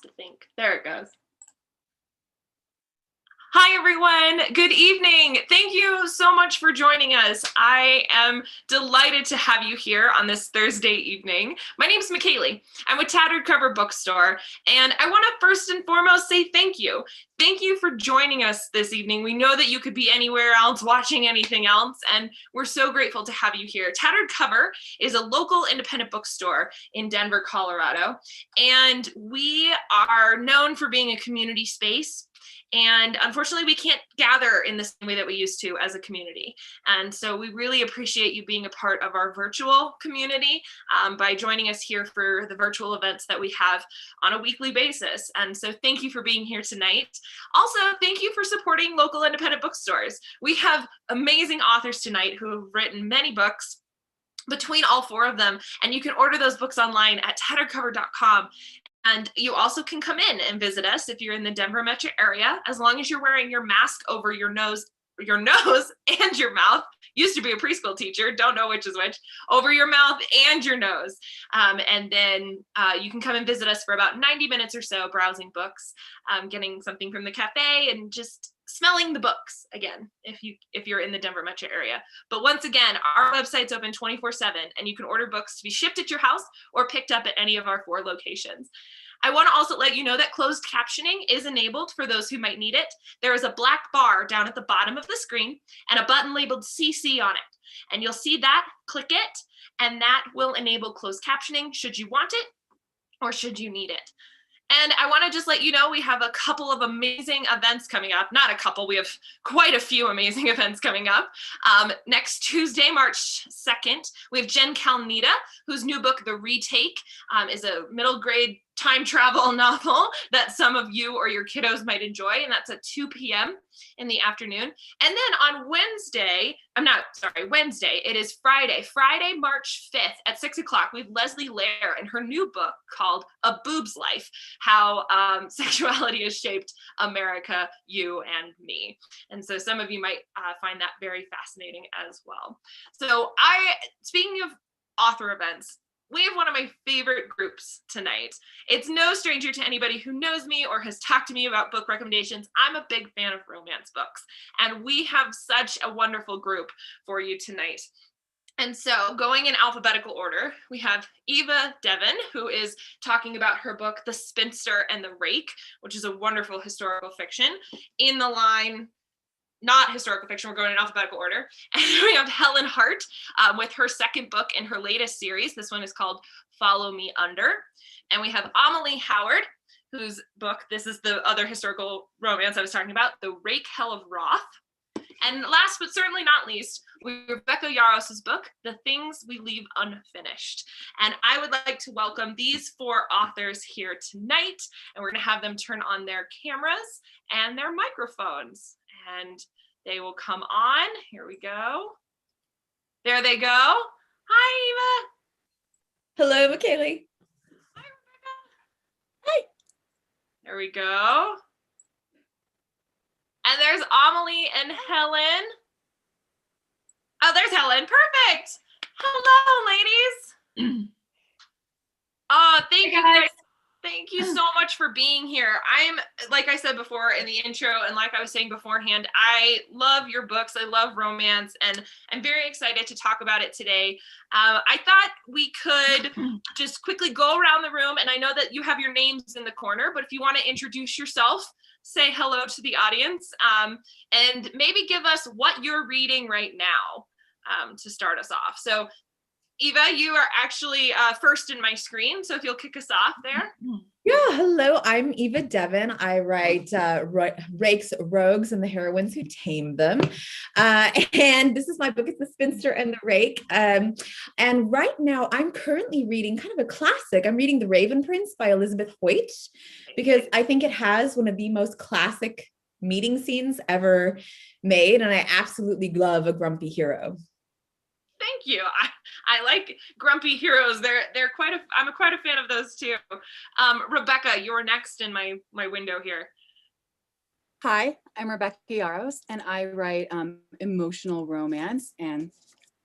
to think. There it goes. Hi, everyone. Good evening. Thank you so much for joining us. I am delighted to have you here on this Thursday evening. My name is Amalie. I'm with Tattered Cover Bookstore, and I want to first and foremost say thank you. Thank you for joining us this evening. We know that you could be anywhere else watching anything else, and we're so grateful to have you here. Tattered Cover is a local independent bookstore in Denver, Colorado, and we are known for being a community space. And unfortunately, we can't gather in the same way that we used to as a community. And so we really appreciate you being a part of our virtual community by joining us here for the virtual events that we have on a weekly basis. And so thank you for being here tonight. Also, thank you for supporting local independent bookstores. We have amazing authors tonight who have written many books between all four of them, and you can order those books online at tatteredcover.com. And you also can come in and visit us if you're in the Denver metro area, as long as you're wearing your mask over your nose and your mouth. Used to be a preschool teacher, don't know which is which, over your mouth and your nose. And then you can come and visit us for about 90 minutes or so, browsing books, getting something from the cafe, and just smelling the books again, if you're in the Denver metro area. But once again, our website's open 24/7, and you can order books to be shipped at your house or picked up at any of our 4 locations. I want to also let you know that closed captioning is enabled for those who might need it. There is a black bar down at the bottom of the screen and a button labeled CC on it. And you'll see that, click it, and that will enable closed captioning should you want it or should you need it. And I want to just let you know we have a couple of amazing events coming up. Not a couple, we have quite a few amazing events coming up. Next Tuesday, March 2nd, we have Jen Calnita, whose new book, The Retake, is a middle grade time travel novel that some of you or your kiddos might enjoy, and that's at 2 p.m. in the afternoon. And then on Wednesday, it is Friday, March 5th at 6 o'clock, we have Leslie Lair and her new book called A Boob's Life, How Sexuality Has Shaped America, You and Me. And so some of you might find that very fascinating as well. So speaking of author events, we have one of my favorite groups tonight. It's no stranger to anybody who knows me or has talked to me about book recommendations. I'm a big fan of romance books, and we have such a wonderful group for you tonight. And so going in alphabetical order, we have Eva Devon, who is talking about her book, The Spinster and the Rake, which is a wonderful historical fiction. In the line, not historical fiction, we're going in alphabetical order. And we have Helen Hardt with her second book in her latest series. This one is called Follow Me Under. And we have Amalie Howard, whose book, this is the other historical romance I was talking about, The Rake Hell of Roth. And last but certainly not least, we have Rebecca Yarros' book, The Things We Leave Unfinished. And I would like to welcome these 4 authors here tonight, and we're going to have them turn on their cameras and their microphones. And they will come on. Here we go. There they go. Hi, Eva. Hello, Amalie. Hi, Rebecca. Hi. There we go. And there's Amalie and Helen. Oh, there's Helen. Perfect. Hello, ladies. Oh, thank you guys. Thank you so much for being here. Like I said before in the intro, and like I was saying beforehand, I love your books. I love romance, and I'm very excited to talk about it today. I thought we could just quickly go around the room, and I know that you have your names in the corner, but if you want to introduce yourself, say hello to the audience, and maybe give us what you're reading right now to start us off. So Eva, you are actually first in my screen, so if you'll kick us off there. Yeah, hello, I'm Eva Devon. I write Rakes, Rogues, and the Heroines Who Tame Them. And this is my book, it's The Spinster and the Rake. And right now, I'm currently reading kind of a classic. I'm reading The Raven Prince by Elizabeth Hoyt, because I think it has one of the most classic meeting scenes ever made, and I absolutely love a grumpy hero. Thank you. I like grumpy heroes. I'm quite a fan of those too. Rebecca, you're next in my window here. Hi, I'm Rebecca Yarros, and I write emotional romance. And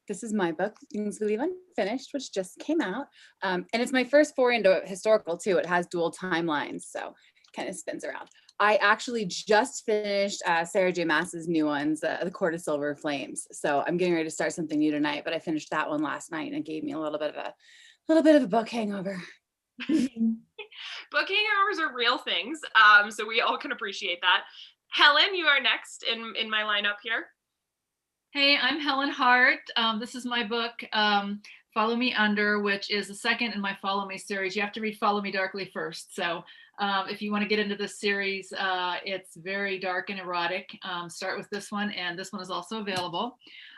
This is my book, Things We Leave Unfinished, which just came out. And it's my first foray into historical too. It has dual timelines, so kind of spins around. I actually just finished Sarah J. Maas's new ones, The Court of Silver Flames. So I'm getting ready to start something new tonight, but I finished that one last night and it gave me a little bit of a book hangover. Book hangovers are real things. So we all can appreciate that. Helen, you are next in my lineup here. Hey, I'm Helen Hardt. This is my book, Follow Me Under, which is the second in my Follow Me series. You have to read Follow Me Darkly first. So if you want to get into this series, it's very dark and erotic. Start with this one, and this one is also available.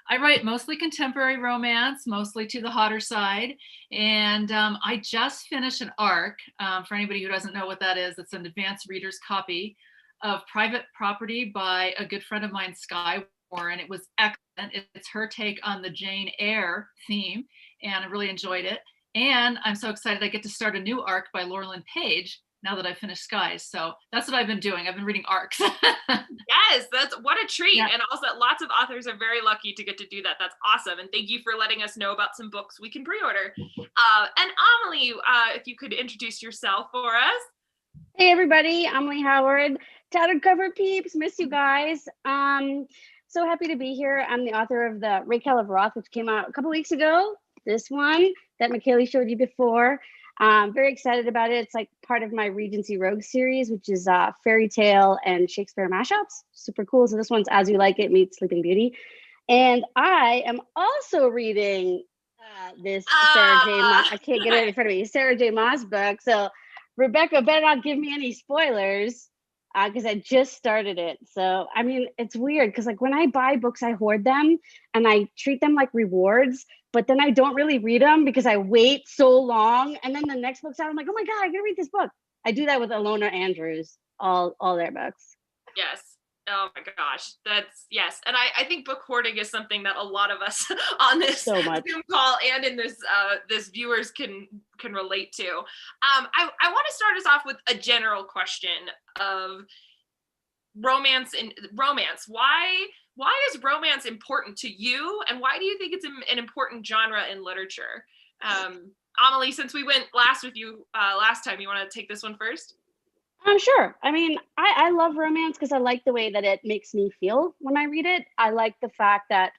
I write mostly contemporary romance, mostly to the hotter side. And I just finished an ARC. For anybody who doesn't know what that is, it's an advanced reader's copy of Private Property by a good friend of mine, Sky Warren. It was excellent. It's her take on the Jane Eyre theme, and I really enjoyed it. And I'm so excited I get to start a new arc by Laurelyn Page now that I've finished Skies. So that's what I've been doing. I've been reading arcs. Yes, that's what a treat. Yeah. And also lots of authors are very lucky to get to do that. That's awesome. And thank you for letting us know about some books we can pre-order. And Amalie, if you could introduce yourself for us. Hey everybody, Amalie Howard, Tattered cover peeps, miss you guys. So happy to be here. I'm the author of the Raquel of Roth, which came out a couple weeks ago. This one that McKaylee showed you before. Very excited about it. It's like part of my Regency Rogue series, which is fairy tale and Shakespeare mashups. Super cool. So this one's As You Like It meets Sleeping Beauty. And I am also reading this Sarah J. Maas, I can't get it in front of me, Sarah J. Maas book. So Rebecca better not give me any spoilers because I just started it. So, I mean, it's weird because like when I buy books, I hoard them and I treat them like rewards, but then I don't really read them because I wait so long. And then the next book's out, I'm like, oh my God, I gotta read this book. I do that with Alona Andrews, all their books. Yes. Oh my gosh. Yes. And I think book hoarding is something that a lot of us on this So much. Zoom call and in this viewers can relate to. I want to start us off with a general question of romance. Why is romance important to you? And why do you think it's an important genre in literature? Amalie, since we went last with you last time, you want to take this one first? Sure. I mean, I love romance because I like the way that it makes me feel when I read it. I like the fact that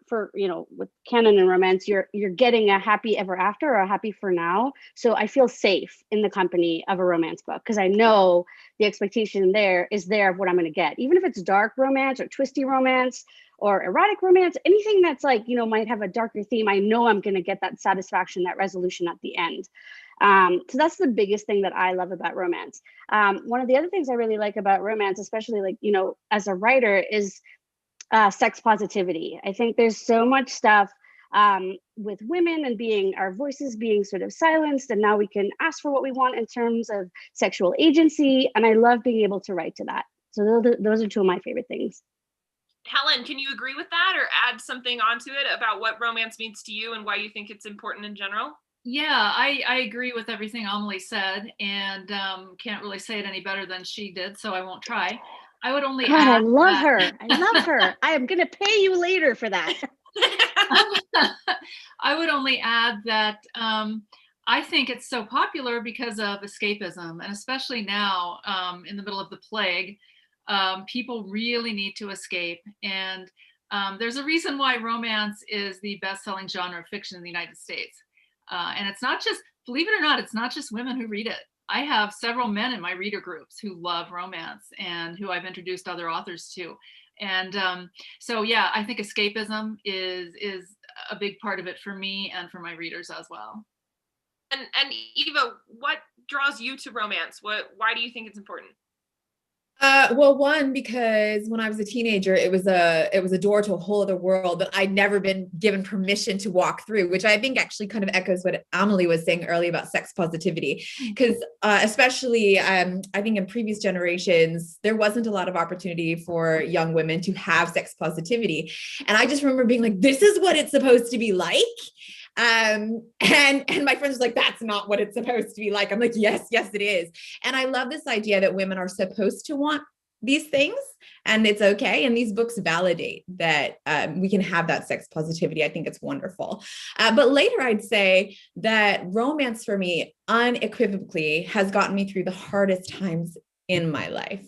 for, with canon and romance, you're getting a happy ever after or a happy for now. So I feel safe in the company of a romance book because I know the expectation there is there of what I'm going to get. Even if it's dark romance or twisty romance or erotic romance, anything that's like, might have a darker theme, I know I'm going to get that satisfaction, that resolution at the end. So that's the biggest thing that I love about romance. One of the other things I really like about romance, especially like, as a writer, is sex positivity. I think there's so much stuff with women and our voices being sort of silenced, and now we can ask for what we want in terms of sexual agency. And I love being able to write to that. So those are two of my favorite things. Helen, can you agree with that or add something onto it about what romance means to you and why you think it's important in general? Yeah, I agree with everything Amalie said, and can't really say it any better than she did, so I won't try. I would only add I love her. I love her. I am going to pay you later for that. I would only add that I think it's so popular because of escapism, and especially now in the middle of the plague, people really need to escape. And there's a reason why romance is the best-selling genre of fiction in the United States. And it's not just, believe it or not, it's not just women who read it. I have several men in my reader groups who love romance and who I've introduced other authors to. And so, yeah, I think escapism is a big part of it for me and for my readers as well. And Eva, what draws you to romance? Why do you think it's important? Well, one, because when I was a teenager, it was a door to a whole other world that I'd never been given permission to walk through, which I think actually kind of echoes what Amalie was saying earlier about sex positivity. Because especially, I think in previous generations, there wasn't a lot of opportunity for young women to have sex positivity. And I just remember being like, this is what it's supposed to be like. And my friends was like, that's not what it's supposed to be like. I'm like, yes, it is. And I love this idea that women are supposed to want these things, and it's okay. And these books validate that we can have that sex positivity. I think it's wonderful. But later, I'd say that romance for me unequivocally has gotten me through the hardest times in my life.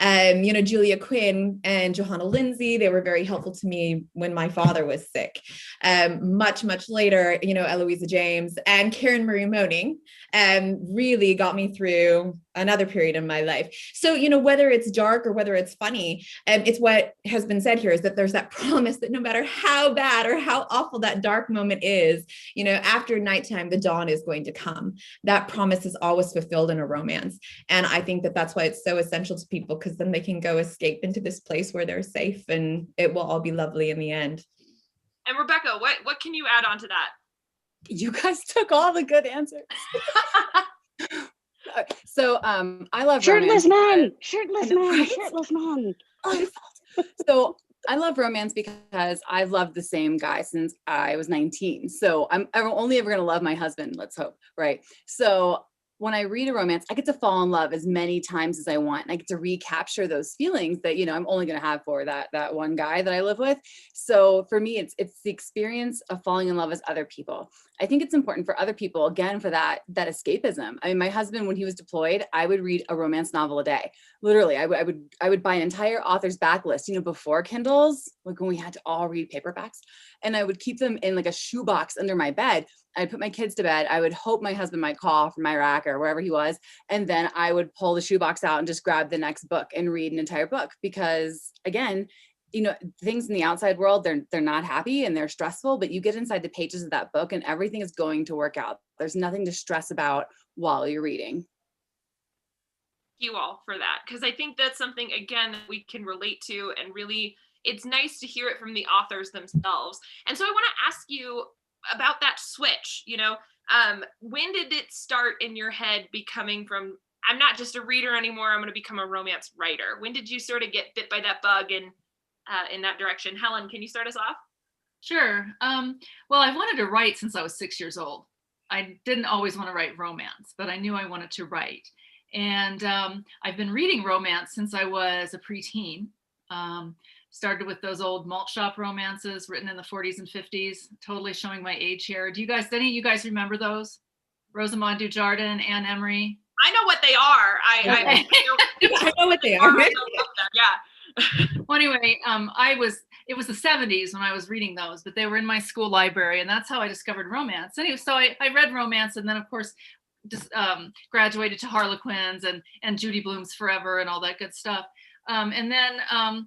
Julia Quinn and Johanna Lindsay, they were very helpful to me when my father was sick. Much later, Eloisa James and Karen Marie Moaning really got me through another period in my life. So, whether it's dark or whether it's funny, it's what has been said here is that there's that promise that no matter how bad or how awful that dark moment is, after nighttime, the dawn is going to come. That promise is always fulfilled in a romance. And I think that that's why it's so essential to people, because then they can go escape into this place where they're safe and it will all be lovely in the end. And Rebecca, what can you add on to that? You guys took all the good answers. So I love shirtless romance. Shirtless man. So I love romance because I've loved the same guy since I was 19. So I'm only ever going to love my husband, let's hope, right? So when I read a romance, I get to fall in love as many times as I want. And I get to recapture those feelings that, I'm only going to have for that one guy that I live with. So for me, it's the experience of falling in love as other people. I think it's important for other people, again, for that escapism. I mean, my husband, when he was deployed, I would read a romance novel a day. Literally, I would buy an entire author's backlist, before Kindles, like when we had to all read paperbacks, and I would keep them in like a shoebox under my bed. I'd put my kids to bed. I would hope my husband might call from Iraq or wherever he was. And then I would pull the shoebox out and just grab the next book and read an entire book. Because again, things in the outside world, they're not happy and they're stressful, but you get inside the pages of that book and everything is going to work out. There's nothing to stress about while you're reading. Thank you all for that. Because I think that's something, again, that we can relate to, and really, it's nice to hear it from the authors themselves. And so I want to ask you about that switch. When did it start in your head becoming from, I'm not just a reader anymore, I'm going to become a romance writer? When did you sort of get bit by that bug and in that direction? Helen, can you start us off? Sure. Well, I've wanted to write since I was 6 years old. I didn't always want to write romance, but I knew I wanted to write. And I've been reading romance since I was a preteen. Started with those old malt shop romances written in the 40s and 50s, totally showing my age here. Any of you guys remember those? Rosamond Dujardin, Anne Emery? I know what they are. I know what they are. Yeah. Well, anyway, it was the 70s when I was reading those, but they were in my school library, and that's how I discovered romance. Anyway, so I read romance, and then of course just graduated to Harlequins and Judy Blume's Forever and all that good stuff. And then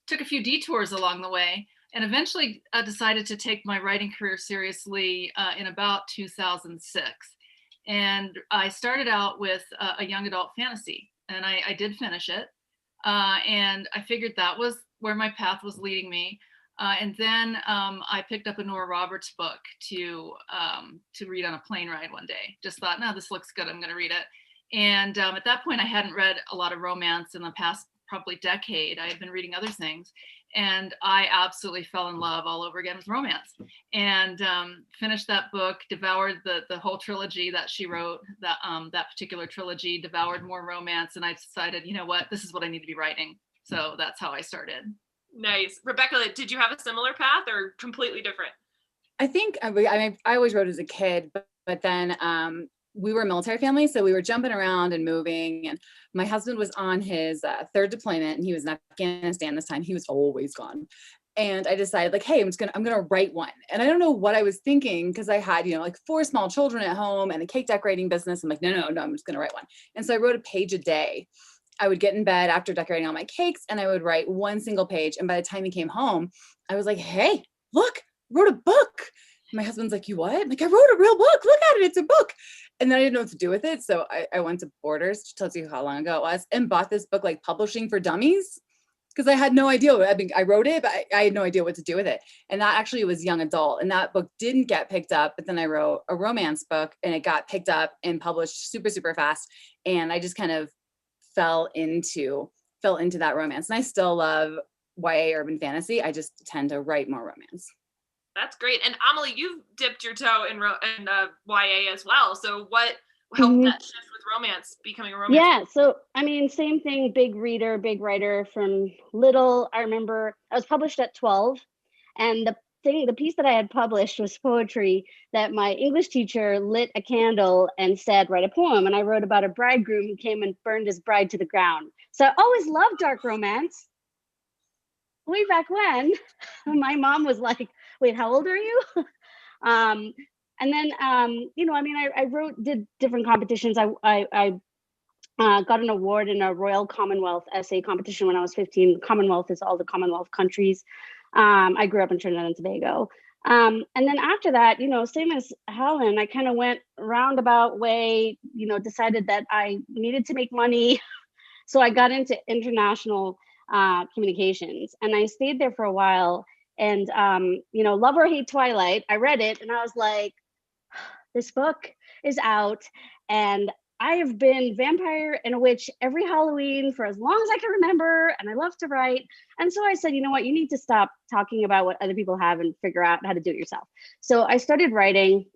took a few detours along the way, and eventually decided to take my writing career seriously in about 2006. And I started out with a young adult fantasy, and I did finish it. And I figured that was where my path was leading me. And then I picked up a Nora Roberts book to read on a plane ride one day. Just thought, no, this looks good, I'm going to read it. And at that point, I hadn't read a lot of romance in the past probably decade. I had been reading other things, and I absolutely fell in love all over again with romance, and finished that book, devoured the whole trilogy that she wrote, that particular trilogy, devoured more romance, and I decided, you know what, this is what I need to be writing. So that's how I started. Nice. Rebecca, did you have a similar path or completely different? I think I always wrote as a kid, but then we were a military family, so we were jumping around and moving, and my husband was on his third deployment, and he was in Afghanistan this time. He was always gone. And I decided, like, hey, I'm gonna write one. And I don't know what I was thinking, because I had, like 4 small children at home and a cake decorating business. I'm like, no, I'm just gonna write one. And so I wrote a page a day. I would get in bed after decorating all my cakes, and I would write one single page. And by the time he came home, I was like, hey, look, I wrote a book. My husband's like, you what? I'm like, I wrote a real book. Look at it. It's a book. And then I didn't know what to do with it. So I went to Borders, which tells you how long ago it was, and bought this book, like Publishing for Dummies, because I had no idea. I wrote it, but I had no idea what to do with it. And that actually was young adult. And that book didn't get picked up. But then I wrote a romance book, and it got picked up and published super, super fast. And I just kind of fell into that romance. And I still love YA urban fantasy. I just tend to write more romance. That's great. And Amalie, you've dipped your toe in YA as well. So what helped that shift with romance, becoming a romance? Yeah, so I mean, same thing, big reader, big writer from little. I remember I was published at 12, and the piece that I had published was poetry that my English teacher lit a candle and said, write a poem. And I wrote about a bridegroom who came and burned his bride to the ground. So I always loved dark romance. Way back when, my mom was like, wait, how old are you? And then, you know, I mean, I did different competitions. I got an award in a Royal Commonwealth essay competition when I was 15. Commonwealth is all the Commonwealth countries. I grew up in Trinidad and Tobago. And then after that, you know, same as Helen, I kind of went roundabout way, you know, decided that I needed to make money. So I got into international communications, and I stayed there for a while. And, you know, love or hate Twilight, I read it and I was like, this book is out, and I have been vampire and a witch every Halloween for as long as I can remember, and I love to write. And so I said, you know what, you need to stop talking about what other people have and figure out how to do it yourself. So I started writing,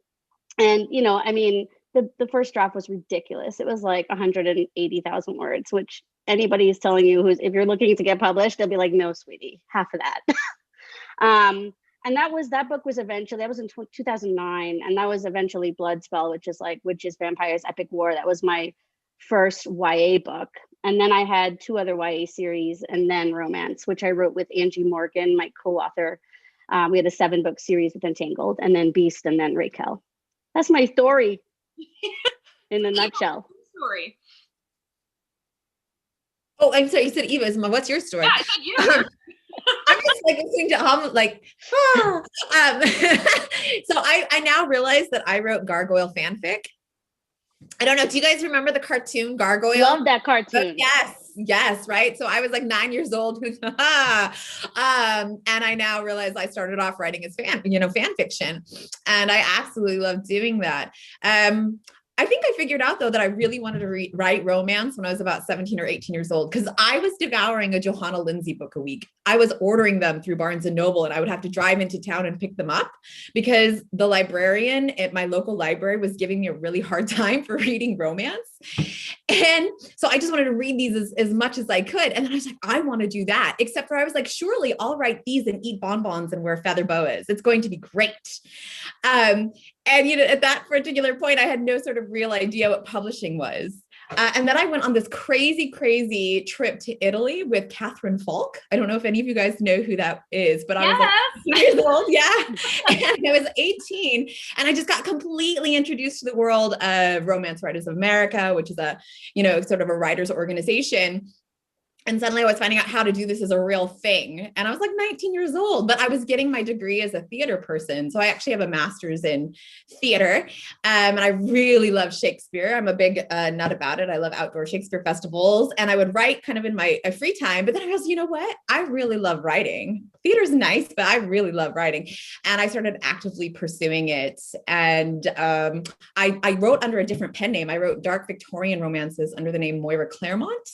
and, you know, I mean, the first draft was ridiculous. It was like 180,000 words, which anybody is telling you if you're looking to get published, they'll be like, no, sweetie, half of that. And that book was eventually, that was in 2009. And that was eventually Bloodspell, which is like Witches, Vampires, Epic War. That was my first YA book. And then I had 2 other YA series, and then romance, which I wrote with Angie Morgan, my co-author. We had a 7-book series with Entangled, and then Beast, and then Raquel. That's my story in a nutshell. Story. Oh, I'm sorry. You said Eva. What's your story? Yeah, I said you. I'm just like listening to like, so I now realize that I wrote gargoyle fanfic. I don't know. Do you guys remember the cartoon Gargoyle? Love that cartoon. Yes. Right. So I was like 9 years old. And I now realize I started off writing as fan fiction, and I absolutely love doing that. I think I figured out, though, that I really wanted to write romance when I was about 17 or 18 years old, because I was devouring a Johanna Lindsay book a week. I was ordering them through Barnes and Noble, and I would have to drive into town and pick them up because the librarian at my local library was giving me a really hard time for reading romance. And so I just wanted to read these as much as I could. And then I was like, I want to do that. Except for I was like, surely I'll write these and eat bonbons and wear feather boas. It's going to be great. And, you know, at that particular point, I had no sort of real idea what publishing was. And then I went on this crazy trip to Italy with Catherine Falk. I don't know if any of you guys know who that is, but I was like 2 years old. Yeah. And I was 18, and I just got completely introduced to the world of Romance Writers of America, which is a, you know, sort of a writers organization. And suddenly I was finding out how to do this as a real thing. And I was like 19 years old, but I was getting my degree as a theater person. So I actually have a master's in theater. And I really love Shakespeare. I'm a big nut about it. I love outdoor Shakespeare festivals. And I would write kind of in my free time. But then I was, you know what? I really love writing. Theater's nice, but I really love writing. And I started actively pursuing it. And I wrote under a different pen name. I wrote dark Victorian romances under the name Moira Claremont.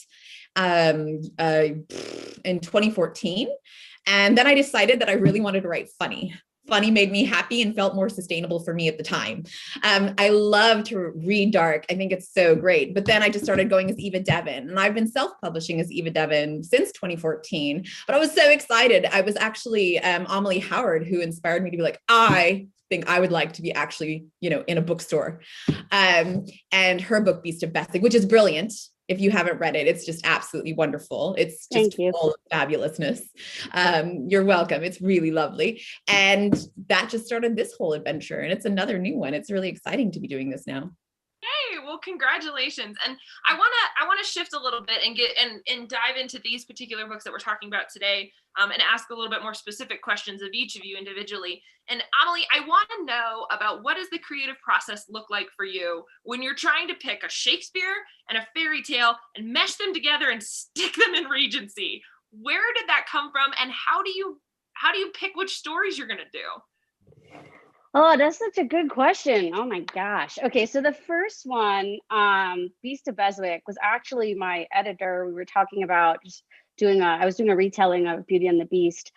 In 2014. And then I decided that I really wanted to write funny. Funny made me happy and felt more sustainable for me at the time. I love to read dark. I think it's so great. But then I just started going as Eva Devon, and I've been self-publishing as Eva Devon since 2014. But I was so excited. I was actually Amalie Howard who inspired me to be like, I think I would like to be actually, you know, in a bookstore. And her book, Beast of Bethig, which is brilliant. If you haven't read it, it's just absolutely wonderful. It's just full of fabulousness. You're welcome. It's really lovely. And that just started this whole adventure. And it's another new one. It's really exciting to be doing this now. Hey, well, congratulations. And I want to shift a little bit and get and dive into these particular books that we're talking about today, and ask a little bit more specific questions of each of you individually. And Amalie, I want to know about what does the creative process look like for you when you're trying to pick a Shakespeare and a fairy tale and mesh them together and stick them in Regency. Where did that come from, and how do you pick which stories you're going to do? Oh, that's such a good question. Oh my gosh. Okay, so the first one, Beast of Beswick, was actually my editor. We were talking about just I was doing a retelling of Beauty and the Beast.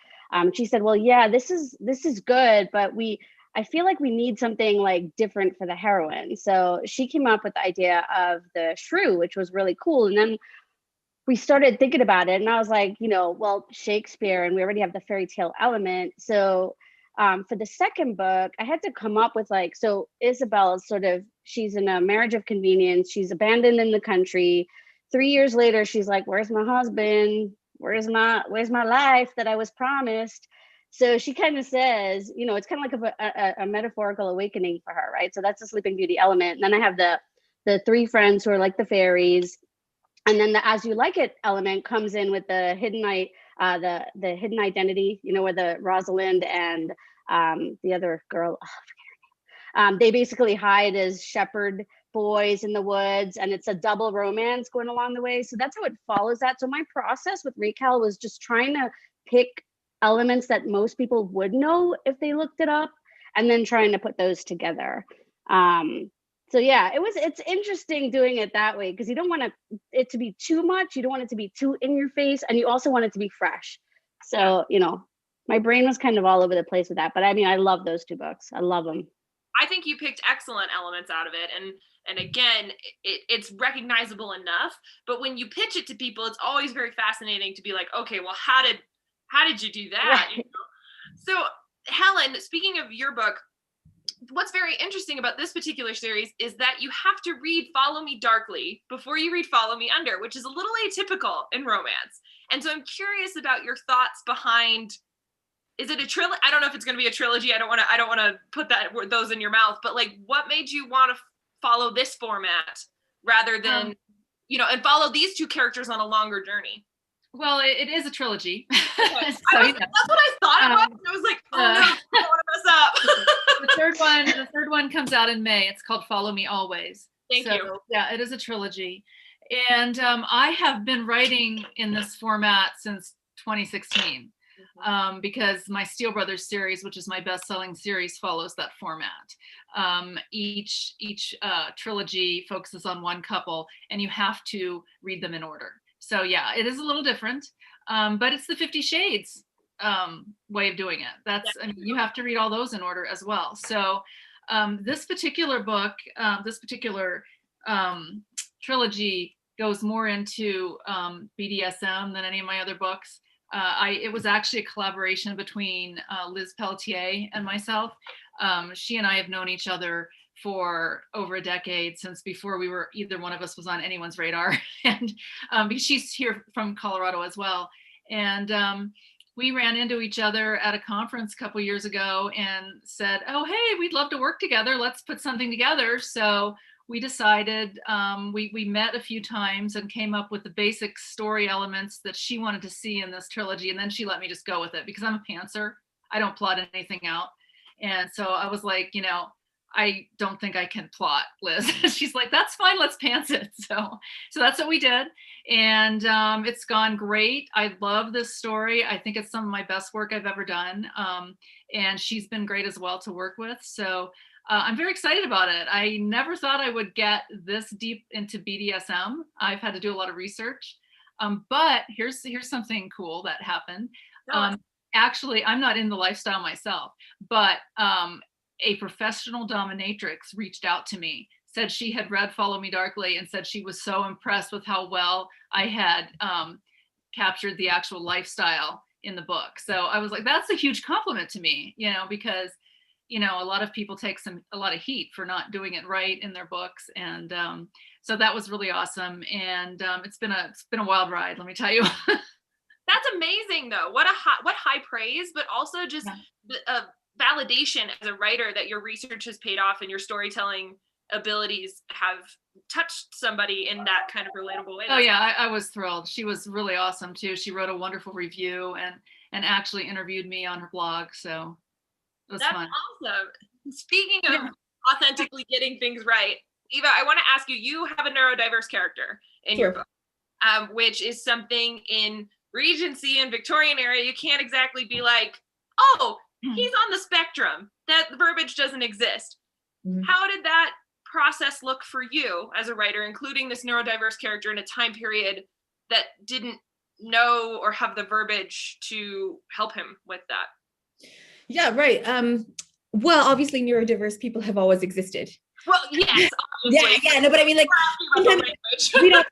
She said, well, yeah, this is good, but I feel like we need something like different for the heroine. So she came up with the idea of the shrew, which was really cool. And then we started thinking about it, and I was like, well, Shakespeare, and we already have the fairy tale element. So for the second book, I had to come up with so Isabel is she's in a marriage of convenience. She's abandoned in the country. 3 years later, she's like, where's my husband? Where's my life that I was promised? So she kind of says, it's kind of like a metaphorical awakening for her, right? So that's the Sleeping Beauty element. And then I have the three friends who are like the fairies. And then the as you like it element comes in with the hidden the hidden identity, where the Rosalind and the other girl, I forget her name. They basically hide as shepherd boys in the woods, and it's a double romance going along the way. So that's how it follows that. So my process with Recal was just trying to pick elements that most people would know if they looked it up, and then trying to put those together. So yeah, it's interesting doing it that way, because you don't want it to be too much. You don't want it to be too in your face, and you also want it to be fresh. So, my brain was kind of all over the place with that. But I mean, I love those two books. I love them. I think you picked excellent elements out of it. And again, it's recognizable enough. But when you pitch it to people, it's always very fascinating to be like, okay, well, how did you do that? Right. So Helen, speaking of your book, what's very interesting about this particular series is that you have to read Follow Me Darkly before you read Follow Me Under, which is a little atypical in romance. And so I'm curious about your thoughts behind, is it a trilogy? I don't know if it's going to be a trilogy. I don't want to put those in your mouth, but what made you want to follow this format rather than, and follow these two characters on a longer journey? Well, it is a trilogy. Okay. That's what I thought it was. And I was like, oh no, I don't want to mess up. The third one comes out in May. It's called Follow Me Always. Thank you. Yeah, it is a trilogy. And I have been writing in this format since 2016 because my Steel Brothers series, which is my best-selling series, follows that format. Each trilogy focuses on one couple, and you have to read them in order. So yeah, it is a little different, but it's the 50 Shades way of doing it. I mean, you have to read all those in order as well. So this particular book, this particular trilogy goes more into BDSM than any of my other books. It was actually a collaboration between Liz Pelletier and myself. She and I have known each other for over a decade, since before either one of us was on anyone's radar. And because she's here from Colorado as well. And we ran into each other at a conference a couple years ago and said, oh, hey, we'd love to work together. Let's put something together. So we decided, we met a few times and came up with the basic story elements that she wanted to see in this trilogy. And then she let me just go with it, because I'm a pantser. I don't plot anything out. And so I was like, I don't think I can plot, Liz. She's like, that's fine, let's pants it. So that's what we did. And it's gone great. I love this story. I think it's some of my best work I've ever done. And she's been great as well to work with. So I'm very excited about it. I never thought I would get this deep into BDSM. I've had to do a lot of research. But here's something cool that happened. Actually, I'm not in the lifestyle myself, but a professional dominatrix reached out to me, said she had read Follow Me Darkly, and said she was so impressed with how well I had captured the actual lifestyle in the book. So I was like, that's a huge compliment to me, because, a lot of people take a lot of heat for not doing it right in their books. And so that was really awesome. And it's been a wild ride, let me tell you. That's amazing though. What high praise, but also just validation as a writer that your research has paid off and your storytelling abilities have touched somebody in that kind of relatable way. Oh yeah, I was thrilled. She was really awesome too. She wrote a wonderful review and actually interviewed me on her blog. So it was fun. That's awesome. Speaking of authentically getting things right, Eva, I want to ask you, you have a neurodiverse character in your book, which is something in Regency and Victorian area, you can't exactly be like, oh, he's on the spectrum. That verbiage doesn't exist. Mm-hmm. How did that process look for you as a writer, including this neurodiverse character in a time period that didn't know or have the verbiage to help him with that? Yeah, right. Well, obviously neurodiverse people have always existed. Well, yes, obviously. Yeah, no, but I mean, like, sometimes we don't,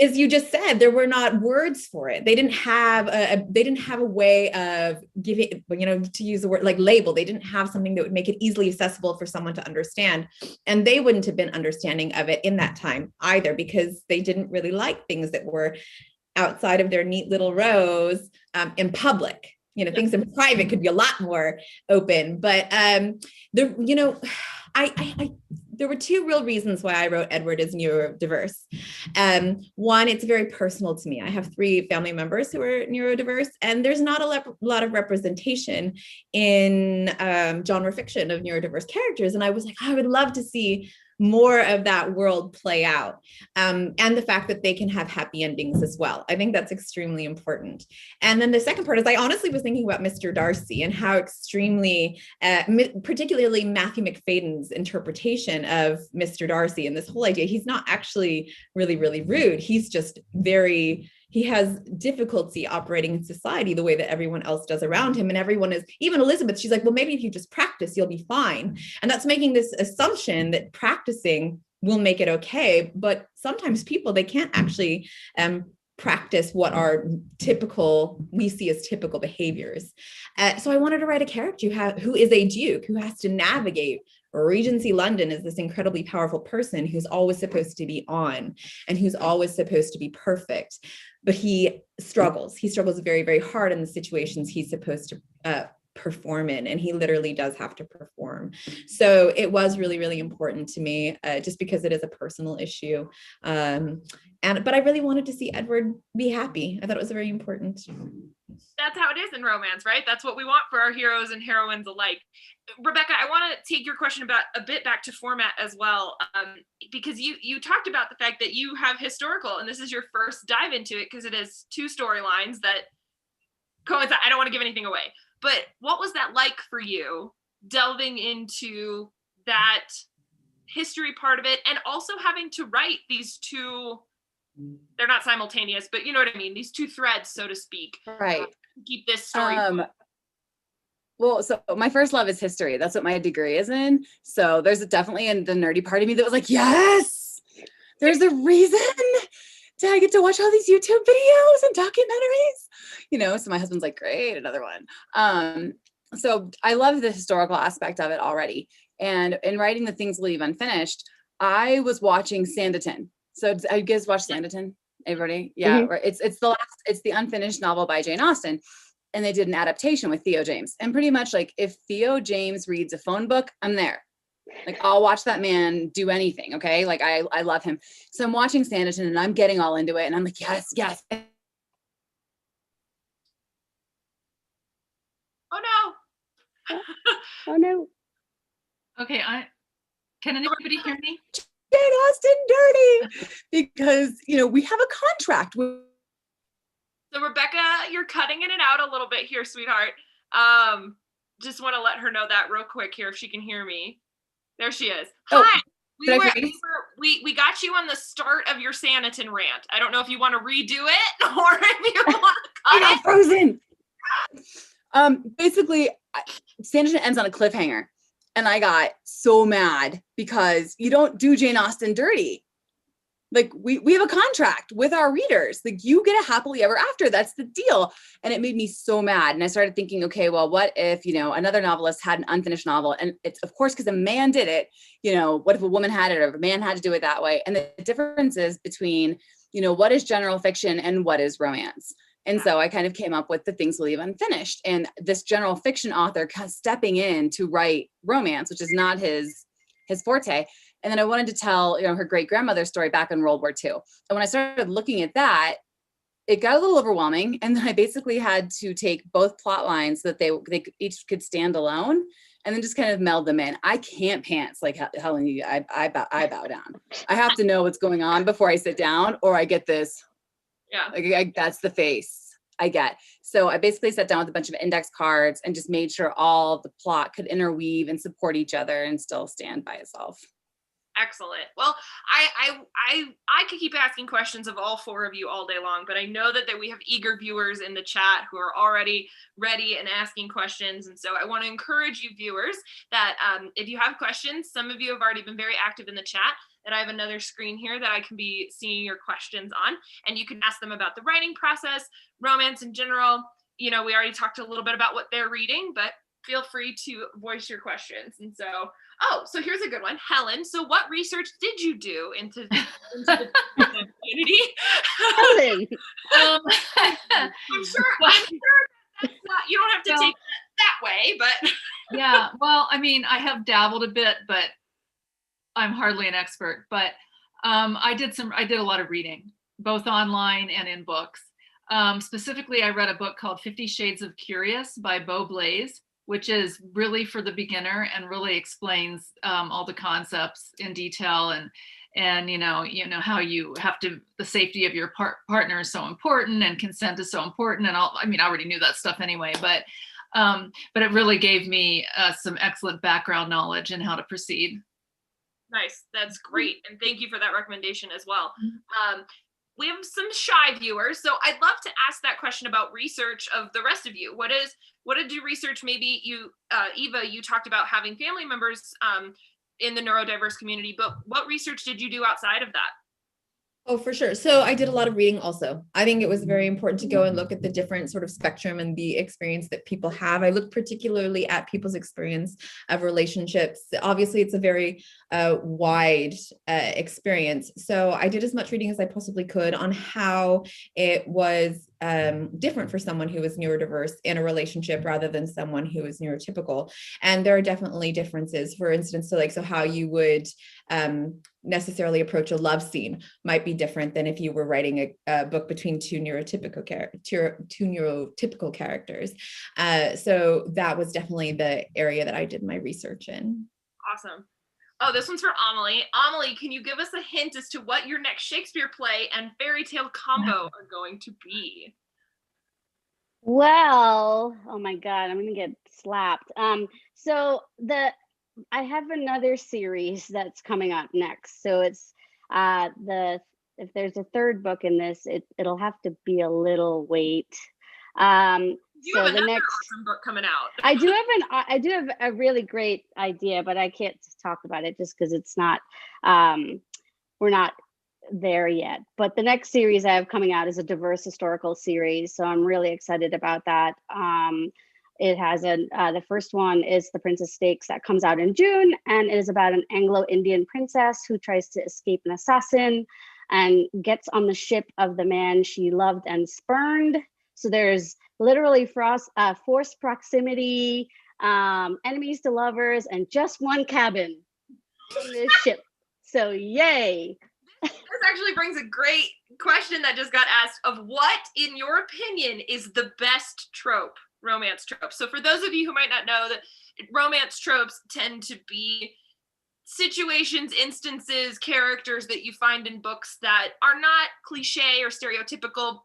as you just said, there were not words for it. They didn't have a way of giving, to use the word like label. They didn't have something that would make it easily accessible for someone to understand. And they wouldn't have been understanding of it in that time either, because they didn't really like things that were outside of their neat little rows in public. Things in private could be a lot more open, but there were two real reasons why I wrote Edward as neurodiverse. One, it's very personal to me. I have 3 family members who are neurodiverse, and there's not a lot of representation in genre fiction of neurodiverse characters. And I was like, I would love to see more of that world play out. And the fact that they can have happy endings as well. I think that's extremely important. And then the second part is I honestly was thinking about Mr. Darcy and how extremely, particularly Matthew McFadden's interpretation of Mr. Darcy and this whole idea, he's not actually really, really rude. He's just he has difficulty operating in society the way that everyone else does around him. And everyone is, even Elizabeth, she's like, well, maybe if you just practice, you'll be fine. And that's making this assumption that practicing will make it okay. But sometimes people, they can't actually practice what are we see as typical behaviors. So I wanted to write a character who is a duke, who has to navigate Regency London as this incredibly powerful person who's always supposed to be on and who's always supposed to be perfect. But he struggles very, very hard in the situations he's supposed to perform in, and he literally does have to perform. So it was really, really important to me, just because it is a personal issue. But I really wanted to see Edward be happy. I thought it was very important. That's how it is in romance, right? That's what we want for our heroes and heroines alike. Rebecca, I want to take your question about a bit back to format as well, because you talked about the fact that you have historical, and this is your first dive into it because it has 2 storylines that coincide. I don't want to give anything away, but what was that like for you, delving into that history part of it, and also having to write these 2, they're not simultaneous, but you know what I mean, these 2 threads, so to speak, right? Keep this story well, so my first love is history. That's what my degree is in. So there's definitely the nerdy part of me that was like, yes, there's a reason I get to watch all these YouTube videos and documentaries, so my husband's like, great, another one. So I love the historical aspect of it already. And in writing The Things We'll Leave Unfinished, I was watching Sanditon. So you guys watch Sanditon? Everybody? Yeah. Mm-hmm. Right. It's the unfinished novel by Jane Austen. And they did an adaptation with Theo James. And pretty much like if Theo James reads a phone book, I'm there. Like I'll watch that man do anything. Okay. Like I love him. So I'm watching Sanditon and I'm getting all into it. And I'm like, yes. Oh no. Oh no. Okay. Can anybody hear me? Jane Austen dirty. Because, we have a contract with. So Rebecca, you're cutting in and out a little bit here, sweetheart. Just want to let her know that real quick here if she can hear me. There she is. Hi. We got you on the start of your Sanditon rant. I don't know if you want to redo it or if you want to cut it. Frozen. Basically, Sanditon ends on a cliffhanger, and I got so mad because you don't do Jane Austen dirty. Like we have a contract with our readers. Like you get a happily ever after. That's the deal. And it made me so mad. And I started thinking, okay, well, what if, another novelist had an unfinished novel? And it's of course, because a man did it, what if a woman had it or if a man had to do it that way? And the differences between, what is general fiction and what is romance? And so I kind of came up with The Things We'll Leave Unfinished. And this general fiction author stepping in to write romance, which is not his forte. And then I wanted to tell, her great grandmother's story back in World War II. And when I started looking at that, it got a little overwhelming. And then I basically had to take both plot lines so that they each could stand alone and then just kind of meld them in. I can't pants like Helen, I bow down. I have to know what's going on before I sit down or I get this. Yeah. That's the face I get. So I basically sat down with a bunch of index cards and just made sure all the plot could interweave and support each other and still stand by itself. Excellent. Well, I could keep asking questions of all four of you all day long, but I know that we have eager viewers in the chat who are already ready and asking questions. And so I want to encourage you viewers that if you have questions, some of you have already been very active in the chat, that I have another screen here that I can be seeing your questions on, and you can ask them about the writing process, romance in general. You know, we already talked a little bit about what they're reading, but feel free to voice your questions. And so, so here's a good one. Helen, so what research did you do into the community? Helen. I'm sure that's not, you don't have to take that way, but. Yeah, well, I mean, I have dabbled a bit, but I'm hardly an expert. But I did a lot of reading, both online and in books. Specifically, I read a book called 50 Shades of Curious by Beau Blaze, which is really for the beginner and really explains all the concepts in detail, and you know how you have to, the safety of your partner is so important, and consent is so important, and all. I mean, I already knew that stuff anyway, but it really gave me some excellent background knowledge in how to proceed. Nice, that's great, and thank you for that recommendation as well. We have some shy viewers, so I'd love to ask that question about research of the rest of you. What did you research? Maybe you, Eva, you talked about having family members in the neurodiverse community, but what research did you do outside of that? Oh, for sure. So I did a lot of reading also. I think it was very important to go and look at the different sort of spectrum and the experience that people have. I looked particularly at people's experience of relationships. Obviously, it's a very wide experience. So I did as much reading as I possibly could on how it was different for someone who was neurodiverse in a relationship rather than someone who is neurotypical. And there are definitely differences. For instance, so how you would necessarily approach a love scene might be different than if you were writing a book between two neurotypical characters. So that was definitely the area that I did my research in. Awesome. Oh, this one's for Amalie. Amalie, can you give us a hint as to what your next Shakespeare play and fairy tale combo are going to be? Well, oh my God, I'm gonna get slapped. So I have another series that's coming up next. So it's if there's a third book in this, it'll have to be a little wait. You have another awesome book coming out. I do have a really great idea, but I can't talk about it just because it's not we're not there yet. But the next series I have coming out is a diverse historical series, so I'm really excited about that. It has the first one is The Princess Stakes, that comes out in June, and it is about an Anglo-Indian princess who tries to escape an assassin and gets on the ship of the man she loved and spurned. So there's literally forced proximity, enemies to lovers, and just one cabin on this ship. So yay. This actually brings a great question that just got asked of what, in your opinion, is the best trope, romance trope? So for those of you who might not know, that romance tropes tend to be situations, instances, characters that you find in books that are not cliche or stereotypical,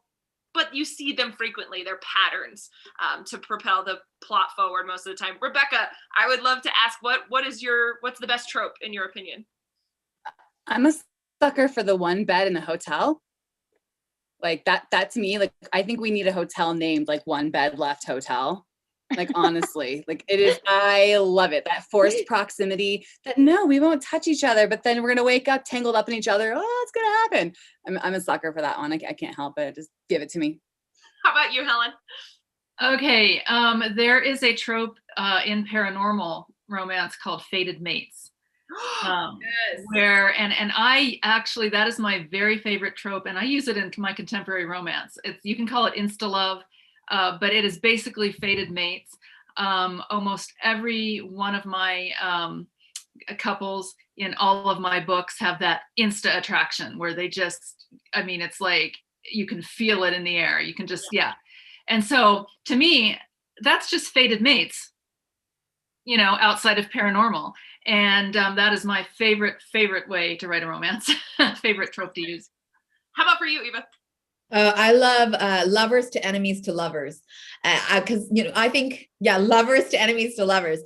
but you see them frequently. They're patterns to propel the plot forward most of the time. Rebecca, I would love to ask, what's the best trope in your opinion? I'm a sucker for the one bed in the hotel. Like that to me, like, I think we need a hotel named like One Bed Left Hotel. Like, honestly, like it is, I love it. That forced proximity, that no, we won't touch each other, but then we're going to wake up tangled up in each other. Oh, it's going to happen. I'm a sucker for that one. I can't help it. Just give it to me. How about you, Helen? Okay. There is a trope in paranormal romance called fated mates. Yes. Where and I actually, that is my very favorite trope, and I use it in my contemporary romance. You can call it insta love, but it is basically fated mates. Almost every one of my couples in all of my books have that insta attraction where they just, I mean, it's like you can feel it in the air. You can just, yeah. And so to me, that's just fated mates, you know, outside of paranormal. And that is my favorite way to write a romance, favorite trope to use. How about for you, Eva? I love lovers to enemies to lovers, because I think lovers to enemies to lovers.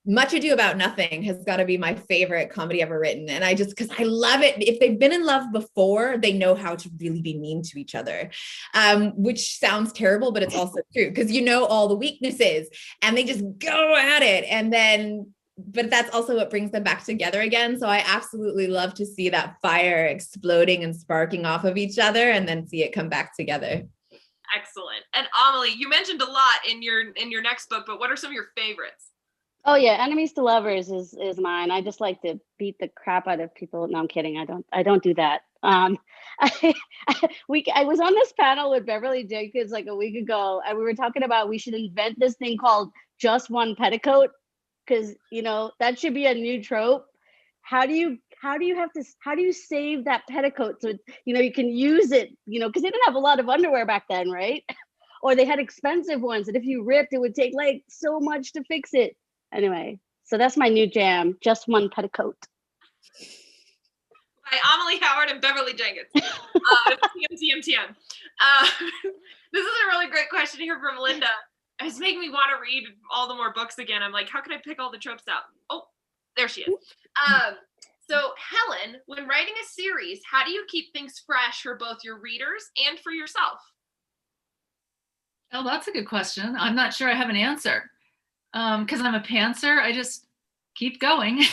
Much Ado About Nothing has got to be my favorite comedy ever written. And I just, because I love it. If they've been in love before, they know how to really be mean to each other, which sounds terrible, but it's also true because you know all the weaknesses and they just go at it. And then, but that's also what brings them back together again. So I absolutely love to see that fire exploding and sparking off of each other and then see it come back together. Excellent. And Amalie, you mentioned a lot in your next book, but what are some of your favorites? Oh yeah, Enemies to Lovers is mine. I just like to beat the crap out of people. No, I'm kidding. I don't do that. I was on this panel with Beverly Jenkins like a week ago, and we were talking about we should invent this thing called just one petticoat, because that should be a new trope. How do you save that petticoat so you can use it, because they didn't have a lot of underwear back then, right? Or they had expensive ones, and if you ripped, it would take like so much to fix it. Anyway, so that's my new jam, Just One Petticoat. By Amalie Howard and Beverly Jenkins. TM. This is a really great question here from Linda. It's making me want to read all the more books again. I'm like, how can I pick all the tropes out? Oh, there she is. So Helen, when writing a series, how do you keep things fresh for both your readers and for yourself? Oh, that's a good question. I'm not sure I have an answer. Because I'm a pantser, I just keep going.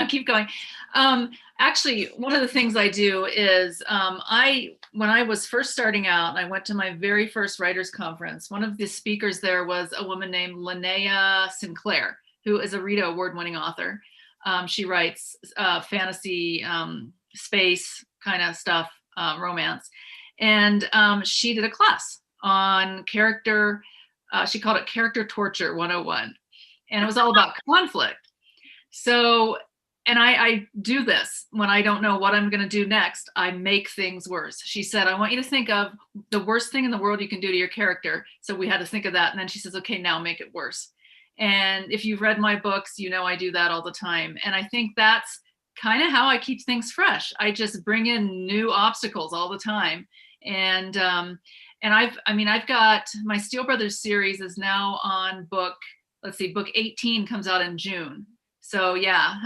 Keep going. Actually, one of the things I do is when I was first starting out, I went to my very first writers conference. One of the speakers there was a woman named Linnea Sinclair, who is a Rita Award-winning author. She writes fantasy, space kind of stuff, romance. And she did a class on character. She called it Character Torture 101. And it was all about conflict. So, and I do this when I don't know what I'm going to do next. I make things worse. She said, I want you to think of the worst thing in the world you can do to your character. So we had to think of that. And then she says, okay, now make it worse. And if you've read my books, I do that all the time. And I think that's kind of how I keep things fresh. I just bring in new obstacles all the time. And I've got my Steel Brothers series is now on book 18 comes out in June. So yeah,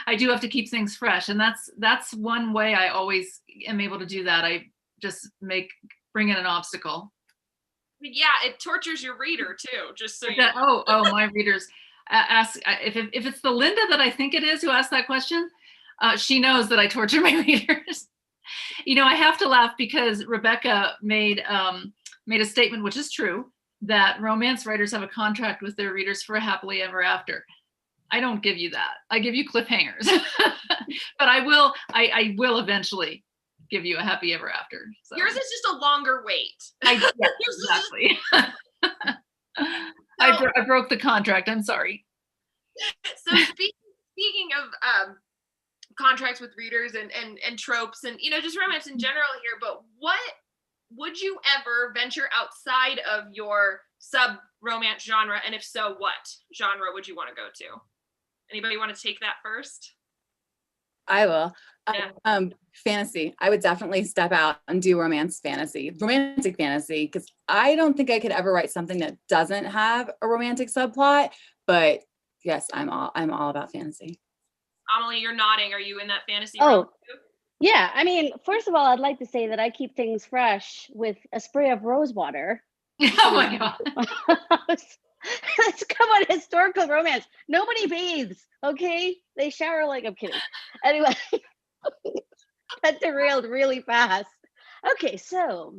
I do have to keep things fresh. And that's one way I always am able to do that. I just bring in an obstacle. Yeah, it tortures your reader too, just so you know. My readers ask if it's the Linda that I think it is who asked that question, she knows that I torture my readers. I have to laugh because Rebecca made a statement, which is true, that romance writers have a contract with their readers for a happily ever after. I don't give you that. I give you cliffhangers, but I will eventually give you a happy ever after. So. Yours is just a longer wait. Exactly. I broke the contract. I'm sorry. So speaking of contracts with readers and tropes and just romance in general here, but what would you ever venture outside of your sub romance genre, and if so, what genre would you want to go to? Anybody want to take that first? I will. Yeah. Fantasy. I would definitely step out and do romantic fantasy, because I don't think I could ever write something that doesn't have a romantic subplot. But yes, I'm all about fantasy. Amalie, you're nodding. Are you in that fantasy realm too? Yeah. I mean, first of all, I'd like to say that I keep things fresh with a spray of rose water. Oh my God. Let's come on, historical romance. Nobody bathes, okay? They shower like, I'm kidding. Anyway, that derailed really fast. Okay, so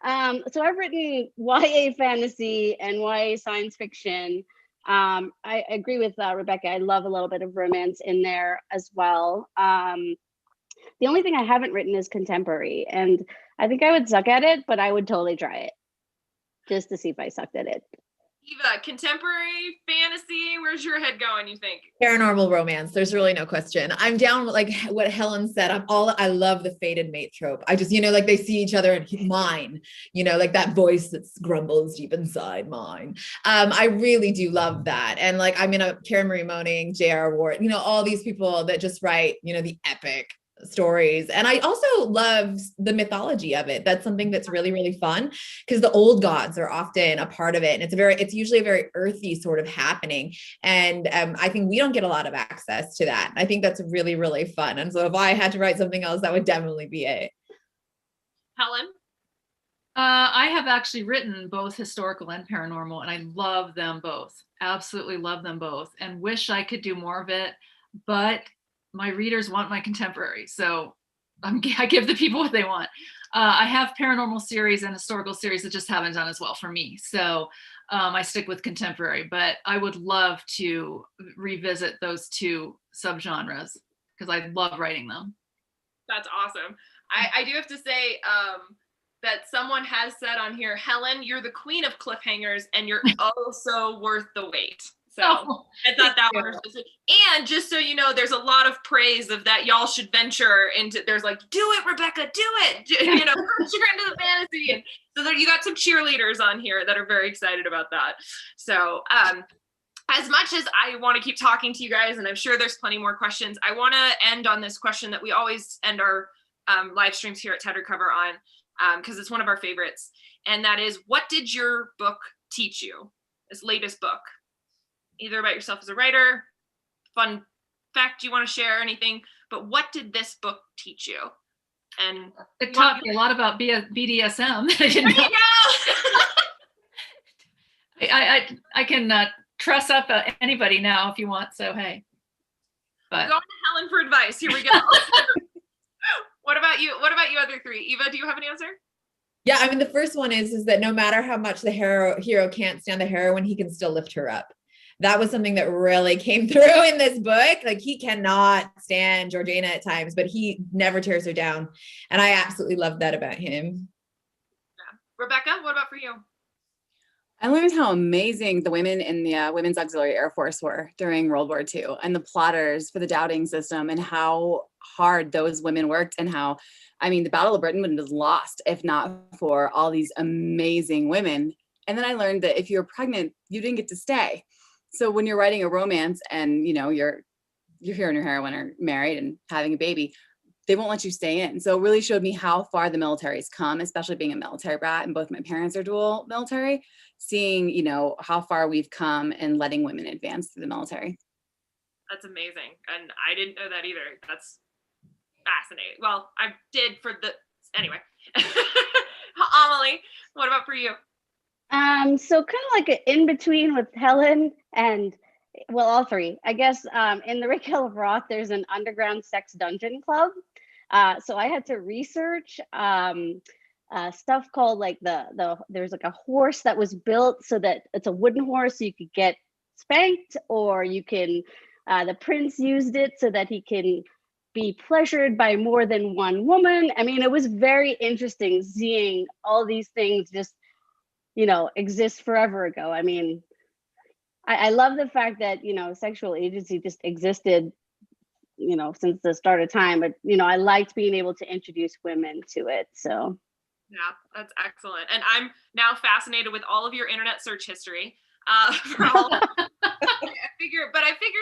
I've written YA fantasy and YA science fiction. I agree with Rebecca. I love a little bit of romance in there as well. The only thing I haven't written is contemporary, and I think I would suck at it, but I would totally try it just to see if I sucked at it. Eva, contemporary fantasy, where's your head going, you think? Paranormal romance. There's really no question. I'm down with like what Helen said. I love the fated mate trope. I just, like they see each other and mine, like that voice that grumbles deep inside mine. I really do love that. And like, Karen Marie Moning, J.R. Ward, all these people that just write, the epic stories. And I also love the mythology of it. That's something that's really, really fun because the old gods are often a part of it. And it's usually a very earthy sort of happening. And I think we don't get a lot of access to that. I think that's really, really fun. And so if I had to write something else, that would definitely be it. Helen? I have actually written both historical and paranormal, and I love them both. Absolutely love them both, and wish I could do more of it. But my readers want my contemporary, so I give the people what they want. I have paranormal series and historical series that just haven't done as well for me, so I stick with contemporary. But I would love to revisit those two subgenres because I love writing them. That's awesome. I do have to say that someone has said on here, Helen, you're the queen of cliffhangers and you're oh so worth the wait. So I thought that one was just, and just so you know, there's a lot of praise of that y'all should venture into, there's like, do it, Rebecca, do it, you know, venture into the fantasy. And so there, you got some cheerleaders on here that are very excited about that. So as much as I want to keep talking to you guys, and I'm sure there's plenty more questions, I want to end on this question that we always end our live streams here at Tattered Cover on, because it's one of our favorites. And that is, what did your book teach you? This latest book? Either about yourself as a writer, fun fact you want to share, anything, but what did this book teach you? And it taught me a lot about BDSM. I can truss up anybody now if you want, so hey. But going to Helen for advice. Here we go. What about you? What about you other three? Eva, do you have an answer? Yeah, I mean, the first one is that no matter how much the hero can't stand the heroine, he can still lift her up. That was something that really came through in this book. Like, he cannot stand Georgina at times, but he never tears her down. And I absolutely love that about him. Yeah. Rebecca, what about for you? I learned how amazing the women in the Women's Auxiliary Air Force were during World War II, and the plotters for the doubting system, and how hard those women worked, and how, I mean, the Battle of Britain would have been lost if not for all these amazing women. And then I learned that if you're pregnant, you didn't get to stay. So when you're writing a romance and, you know, your hero and your heroine are married and having a baby, they won't let you stay in. So it really showed me how far the military's come, especially being a military brat, and both my parents are dual military, seeing, you know, how far we've come and letting women advance through the military. That's amazing. And I didn't know that either. That's fascinating. Well, I did for the, anyway. Amalie, what about for you? So kind of like an in-between with Helen and, well, all three. I guess in the Rick Hill of Roth, there's an underground sex dungeon club. So I had to research stuff called like there's like a horse that was built so that it's a wooden horse, so you could get spanked, or you can, the prince used it so that he can be pleasured by more than one woman. I mean, it was very interesting seeing all these things just, you know, exist forever ago. I mean, I love the fact that, you know, sexual agency just existed, you know, since the start of time. But, you know, I liked being able to introduce women to it. So. Yeah, that's excellent. And I'm now fascinated with all of your internet search history. For all I figure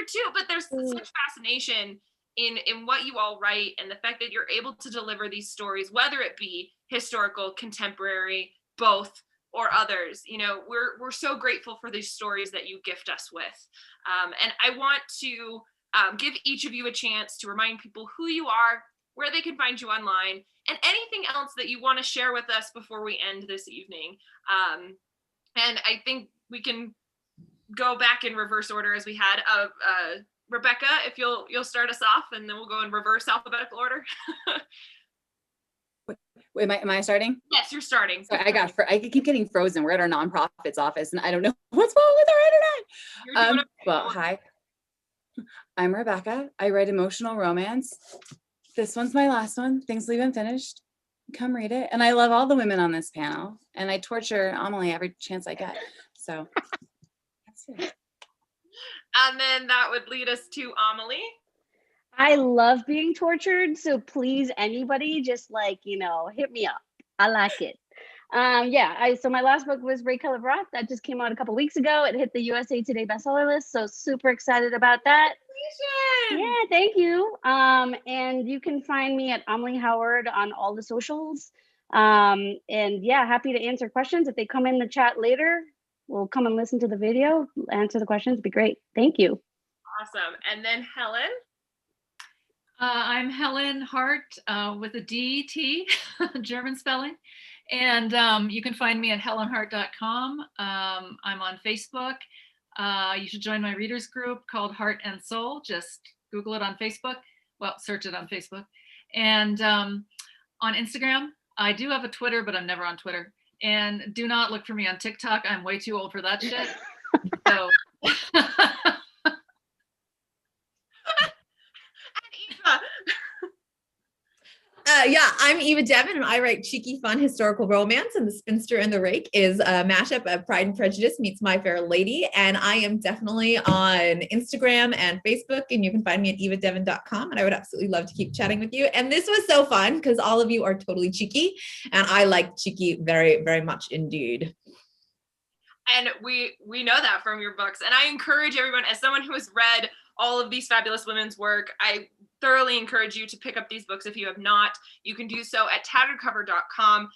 too, but there's such fascination in what you all write, and the fact that you're able to deliver these stories, whether it be historical, contemporary, both, or others. You know, we're so grateful for these stories that you gift us with. And I want to give each of you a chance to remind people who you are, where they can find you online, and anything else that you want to share with us before we end this evening. And I think we can go back in reverse order as we had. Rebecca, if you'll start us off, and then we'll go in reverse alphabetical order. Wait, am I starting? Yes, you're starting. So I keep getting frozen. We're at our nonprofit's office, and I don't know what's wrong with our internet. Well, hi, I'm Rebecca. I write emotional romance. This one's my last one. Things Leave Unfinished. Come read it. And I love all the women on this panel, and I torture Amalie every chance I get. So that's it. And then that would lead us to Amalie. I love being tortured, so please, anybody, just like, you know, hit me up. I like it. So my last book was Ray Color Broth that just came out a couple weeks ago. It hit the USA Today bestseller list, so super excited about that. Yeah, thank you. And you can find me at Amalie Howard on all the socials. And yeah, happy to answer questions. If they come in the chat later, we'll come and listen to the video, answer the questions. It'd be great. Thank you. Awesome. And then Helen. I'm Helen Hardt with a D-T, German spelling. And you can find me at helenhardt.com. I'm on Facebook. You should join my readers group called Heart and Soul. Just Google it on Facebook. Well, search it on Facebook. And on Instagram. I do have a Twitter, but I'm never on Twitter. And do not look for me on TikTok. I'm way too old for that shit. So. Eva. Yeah, I'm Eva Devon, and I write cheeky, fun historical romance. And The Spinster and the Rake is a mashup of Pride and Prejudice meets My Fair Lady. And I am definitely on Instagram and Facebook, and you can find me at evadevon.com. And I would absolutely love to keep chatting with you. And this was so fun because all of you are totally cheeky, and I like cheeky very, very much indeed. And we know that from your books. And I encourage everyone, as someone who has read all of these fabulous women's work, I thoroughly encourage you to pick up these books if you have not. You can do so at tatteredcover.com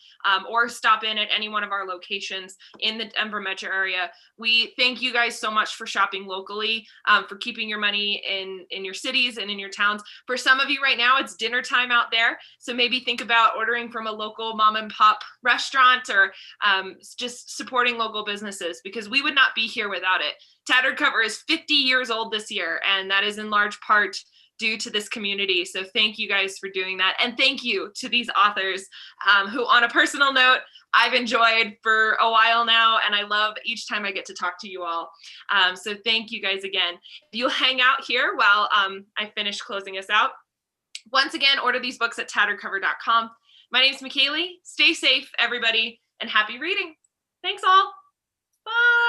or stop in at any one of our locations in the Denver metro area. We thank you guys so much for shopping locally, for keeping your money in your cities and in your towns. For some of you right now, it's dinner time out there. So maybe think about ordering from a local mom and pop restaurant or just supporting local businesses, because we would not be here without it. Tattered Cover is 50 years old this year, and that is in large part due to this community. So thank you guys for doing that. And thank you to these authors who, on a personal note, I've enjoyed for a while now, and I love each time I get to talk to you all. So thank you guys again. You'll hang out here while I finish closing us out. Once again, order these books at tatteredcover.com. My name is McKaylee. Stay safe, everybody, and happy reading. Thanks all. Bye.